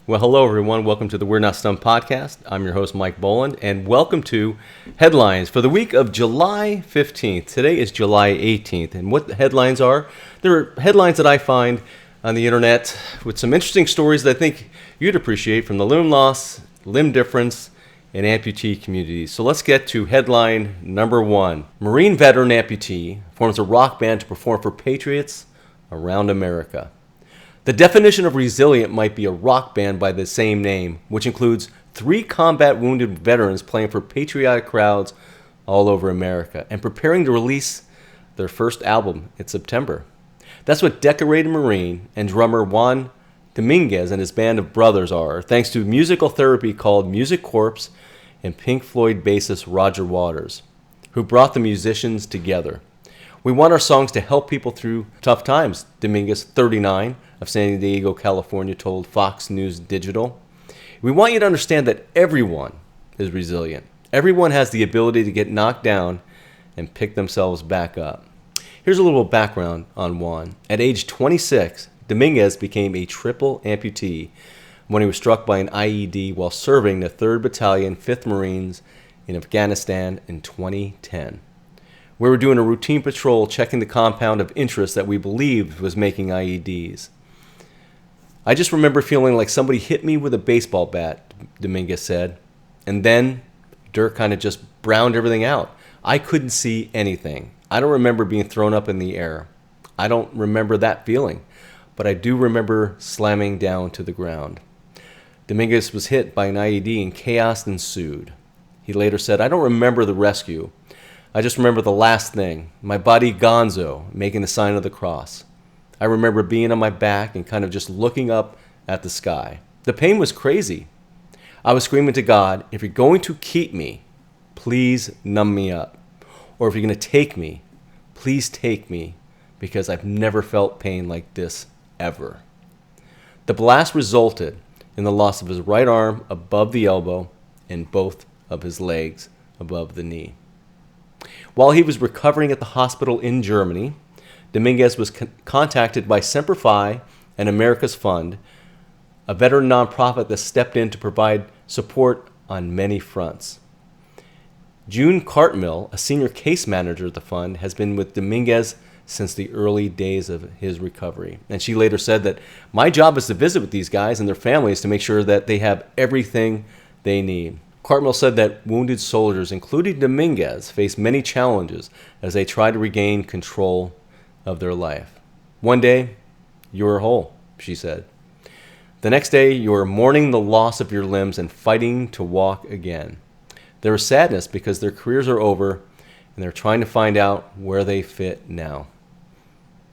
Well, hello, everyone. Welcome to the We're Not Stumped podcast. I'm your host, Mike Bolland, and welcome to Headlines for the week of July 15th. Today is July 18th, and what the headlines are, there are headlines that I find on the internet with some interesting stories that I think you'd appreciate from the limb loss, limb difference, and amputee communities. So let's get to headline number one. Marine veteran amputee forms a rock band to perform for patriots around America. The definition of resilient might be a rock band by the same name, which includes 3 combat wounded veterans playing for patriotic crowds all over America and preparing to release their first album in September. That's what decorated Marine and drummer Juan Dominguez and his band of brothers are, thanks to musical therapy called Music Corps and Pink Floyd bassist Roger Waters, who brought the musicians together. We want our songs to help people through tough times, Dominguez, 39, of San Diego, California, told Fox News Digital. We want you to understand that everyone is resilient. Everyone has the ability to get knocked down and pick themselves back up. Here's a little background on Juan. At age 26, Dominguez became a triple amputee when he was struck by an IED while serving the 3rd Battalion, 5th Marines in Afghanistan in 2010. We were doing a routine patrol checking the compound of interest that we believed was making IEDs. I just remember feeling like somebody hit me with a baseball bat, Dominguez said, and then dirt kind of just browned everything out. I couldn't see anything. I don't remember being thrown up in the air. I don't remember that feeling, but I do remember slamming down to the ground. Dominguez was hit by an IED and chaos ensued. He later said, "I don't remember the rescue. I just remember the last thing, my buddy Gonzo making the sign of the cross. I remember being on my back and kind of just looking up at the sky. The pain was crazy. I was screaming to God, if you're going to keep me, please numb me up. Or if you're going to take me, please take me, because I've never felt pain like this ever." The blast resulted in the loss of his right arm above the elbow and both of his legs above the knee. While he was recovering at the hospital in Germany, Dominguez was contacted by Semper Fi and America's Fund, a veteran nonprofit that stepped in to provide support on many fronts. June Cartmill, a senior case manager at the fund, has been with Dominguez since the early days of his recovery. And she later said that, "My job is to visit with these guys and their families to make sure that they have everything they need." Cartmill said that wounded soldiers, including Dominguez, face many challenges as they try to regain control of their life. "One day, you're whole," she said. "The next day, you're mourning the loss of your limbs and fighting to walk again. There is sadness because their careers are over and they're trying to find out where they fit now."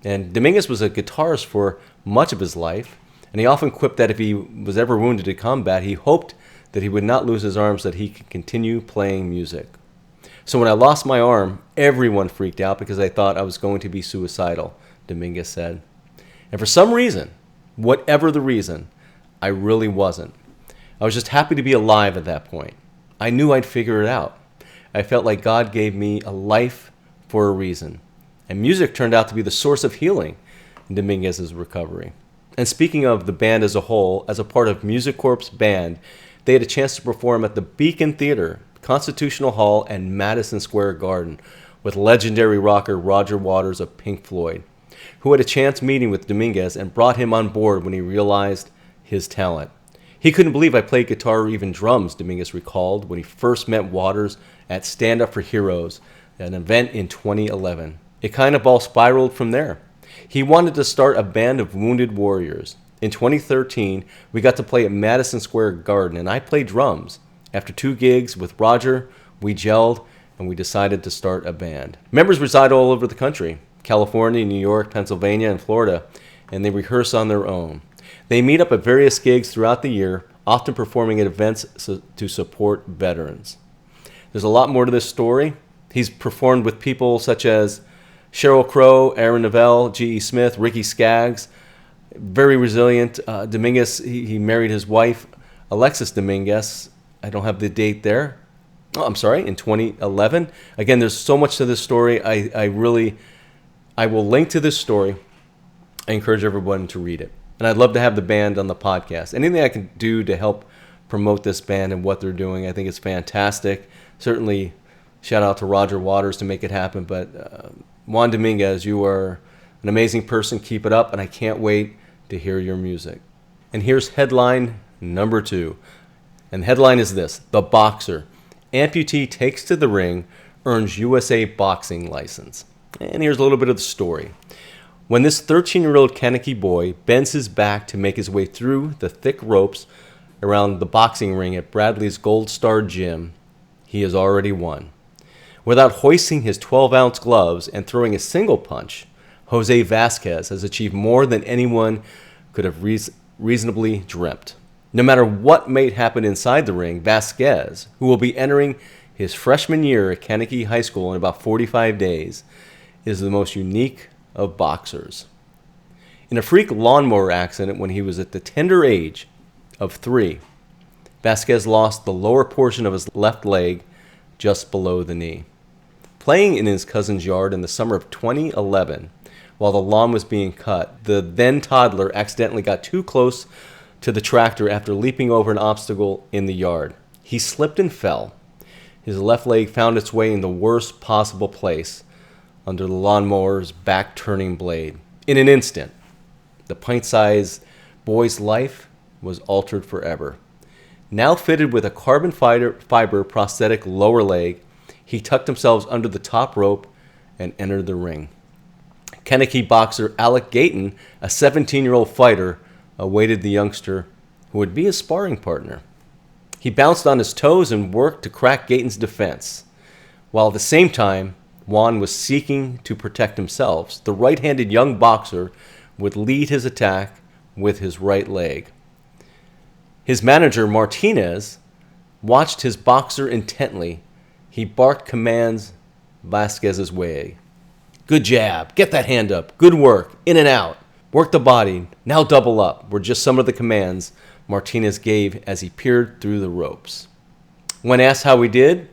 And Dominguez was a guitarist for much of his life, and he often quipped that if he was ever wounded in combat, he hoped that he would not lose his arm so that he could continue playing music. "So when I lost my arm, everyone freaked out because I thought I was going to be suicidal," Dominguez said. "And for some reason, whatever the reason, I really wasn't. I was just happy to be alive at that point. I knew I'd figure it out. I felt like God gave me a life for a reason. And music turned out to be the source of healing in Dominguez's recovery." And speaking of the band as a whole, as a part of Music Corps' band, they had a chance to perform at the Beacon Theater, Constitutional Hall, and Madison Square Garden with legendary rocker Roger Waters of Pink Floyd, who had a chance meeting with Dominguez and brought him on board when he realized his talent. "He couldn't believe I played guitar or even drums," Dominguez recalled when he first met Waters at Stand Up for Heroes, an event in 2011. "It kind of all spiraled from there. He wanted to start a band of wounded warriors. In 2013, we got to play at Madison Square Garden, and I played drums. After 2 gigs with Roger, we gelled, and we decided to start a band." Members reside all over the country, California, New York, Pennsylvania, and Florida, and they rehearse on their own. They meet up at various gigs throughout the year, often performing at events to support veterans. There's a lot more to this story. He's performed with people such as Sheryl Crow, Aaron Neville, G.E. Smith, Ricky Skaggs. Very resilient. Dominguez, he married his wife, Alexis Dominguez. I don't have the date there. Oh, I'm sorry, in 2011. Again, there's so much to this story. I will link to this story. I encourage everyone to read it. and I'd love to have the band on the podcast. Anything I can do to help promote this band and what they're doing, I think it's fantastic. Certainly, shout out to Roger Waters to make it happen. But Juan Dominguez, you are an amazing person. Keep it up, and I can't wait to hear your music. And here's headline number 2. And the headline is this: The Boxer. Amputee takes to the ring, earns USA boxing license. And here's a little bit of the story. When this 13-year-old Kankakee boy bends his back to make his way through the thick ropes around the boxing ring at Bradley's Gold Star Gym, he has already won. Without hoisting his 12-ounce gloves and throwing a single punch, Jose Vasquez has achieved more than anyone could have reasonably dreamt. No matter what may happen inside the ring, Vasquez, who will be entering his freshman year at Kankakee High School in about 45 days, is the most unique of boxers. In a freak lawnmower accident when he was at the tender age of 3, Vasquez lost the lower portion of his left leg just below the knee. Playing in his cousin's yard in the summer of 2011, while the lawn was being cut, the then toddler accidentally got too close to the tractor after leaping over an obstacle in the yard. He slipped and fell. His left leg found its way in the worst possible place, under the lawnmower's back-turning blade. In an instant, the pint-sized boy's life was altered forever. Now fitted with a carbon fiber prosthetic lower leg, he tucked himself under the top rope and entered the ring. Kankakee boxer Alec Gayton, a 17-year-old fighter, awaited the youngster who would be his sparring partner. He bounced on his toes and worked to crack Gayton's defense. While at the same time, Juan was seeking to protect himself, the right-handed young boxer would lead his attack with his right leg. His manager, Martinez, watched his boxer intently. He barked commands Vasquez's way. Good jab. Get that hand up. Good work. In and out. Work the body. Now double up were just some of the commands Martinez gave as he peered through the ropes. When asked how he did,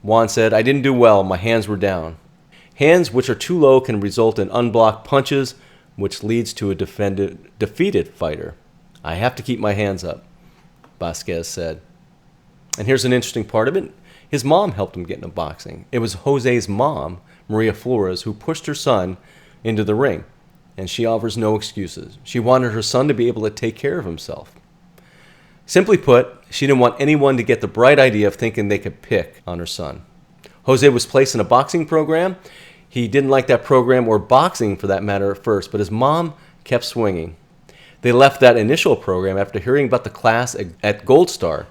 Juan said, I didn't do well. My hands were down. Hands which are too low can result in unblocked punches, which leads to a defeated fighter. I have to keep my hands up, Vasquez said. And here's an interesting part of it. His mom helped him get into boxing. It was Jose's mom, Maria Flores, who pushed her son into the ring. And she offers no excuses. She wanted her son to be able to take care of himself. Simply put, she didn't want anyone to get the bright idea of thinking they could pick on her son. Jose was placed in a boxing program. He didn't like that program, or boxing for that matter, at first, but his mom kept swinging. They left that initial program after hearing about the class at Gold Star.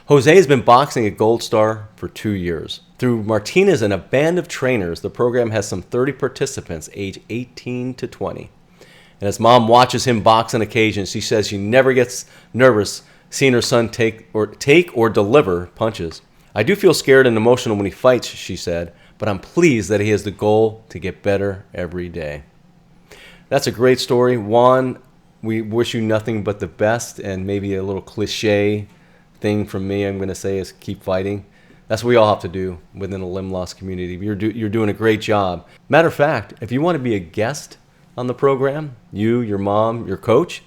Jose has been boxing at Gold Star for 2 years. Through Martinez and a band of trainers, the program has some 30 participants aged 18 to 20. And as mom watches him box on occasion, she says she never gets nervous seeing her son take or deliver punches. I do feel scared and emotional when he fights, she said, but I'm pleased that he has the goal to get better every day. That's a great story. Juan, we wish you nothing but the best, and maybe a little cliche thing from me I'm going to say is keep fighting. That's what we all have to do within the limb loss community. You're doing a great job. Matter of fact, if you want to be a guest on the program, you, your mom, your coach,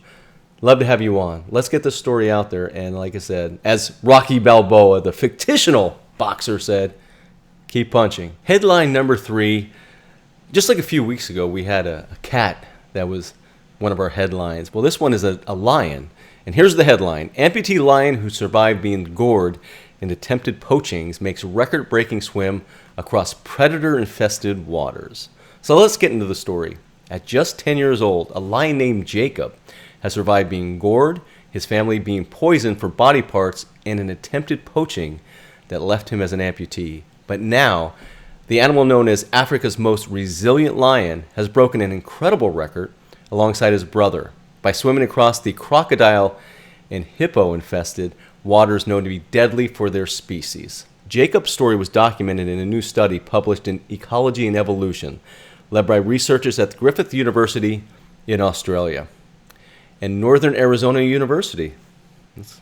love to have you on. Let's get this story out there. And like I said, as Rocky Balboa, the fictional boxer, said, keep punching. Headline number 3. Just like a few weeks ago, we had a cat that was one of our headlines. Well, this one is a lion. And here's the headline. Amputee lion who survived being gored in attempted poachings makes record-breaking swim across predator-infested waters. So let's get into the story. At just 10 years old, a lion named Jacob has survived being gored, his family being poisoned for body parts, and an attempted poaching that left him as an amputee. But now, the animal known as Africa's most resilient lion has broken an incredible record alongside his brother by swimming across the crocodile and hippo-infested waters known to be deadly for their species. Jacob's story was documented in a new study published in Ecology and Evolution, led by researchers at Griffith University in Australia and Northern Arizona University,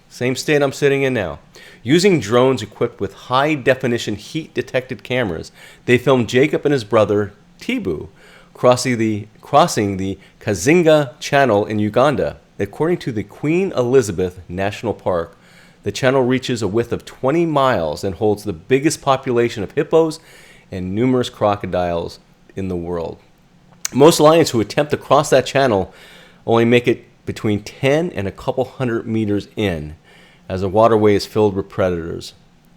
same state I'm sitting in now. Using drones equipped with high-definition heat-detected cameras, they filmed Jacob and his brother, Tibu, crossing the Kazinga Channel in Uganda. according to the Queen Elizabeth National Park, the channel reaches a width of 20 miles and holds the biggest population of hippos and numerous crocodiles in the world. Most lions who attempt to cross that channel only make it between 10 and a couple hundred meters in, as the waterway is filled with predators.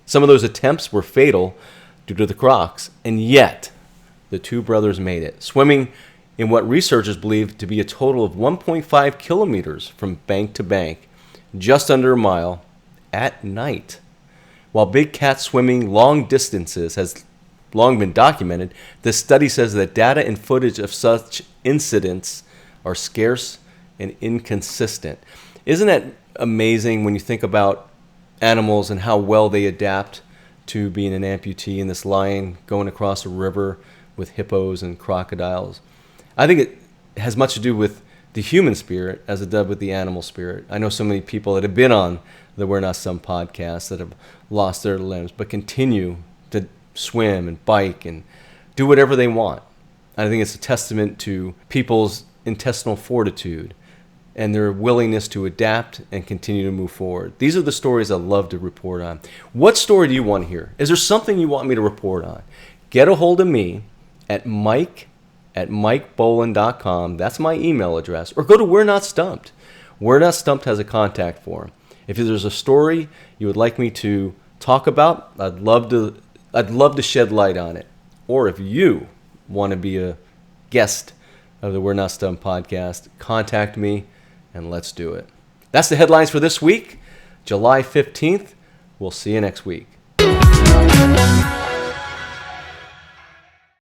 Some of those attempts were fatal due to the crocs, and yet the two brothers made it, swimming in what researchers believe to be a total of 1.5 kilometers from bank to bank, just under a mile, at night. While big cats swimming long distances has long been documented, this study says that data and footage of such incidents are scarce and inconsistent. Isn't that amazing when you think about animals and how well they adapt to being an amputee, and this lion going across a river with hippos and crocodiles? I think it has much to do with the human spirit as it does with the animal spirit. I know so many people that have been on the We're Not Stumped podcast that have lost their limbs but continue to swim and bike and do whatever they want. I think it's a testament to people's intestinal fortitude and their willingness to adapt and continue to move forward. These are the stories I love to report on. What story do you want to hear? Is there something you want me to report on? Get a hold of me at mike@mikebolland.com. That's my email address. Or go to We're Not Stumped. We're Not Stumped has a contact form. If there's a story you would like me to talk about, I'd love to shed light on it. Or if you want to be a guest of the We're Not Stumped podcast, contact me and let's do it. That's the headlines for this week, July 15th. We'll see you next week.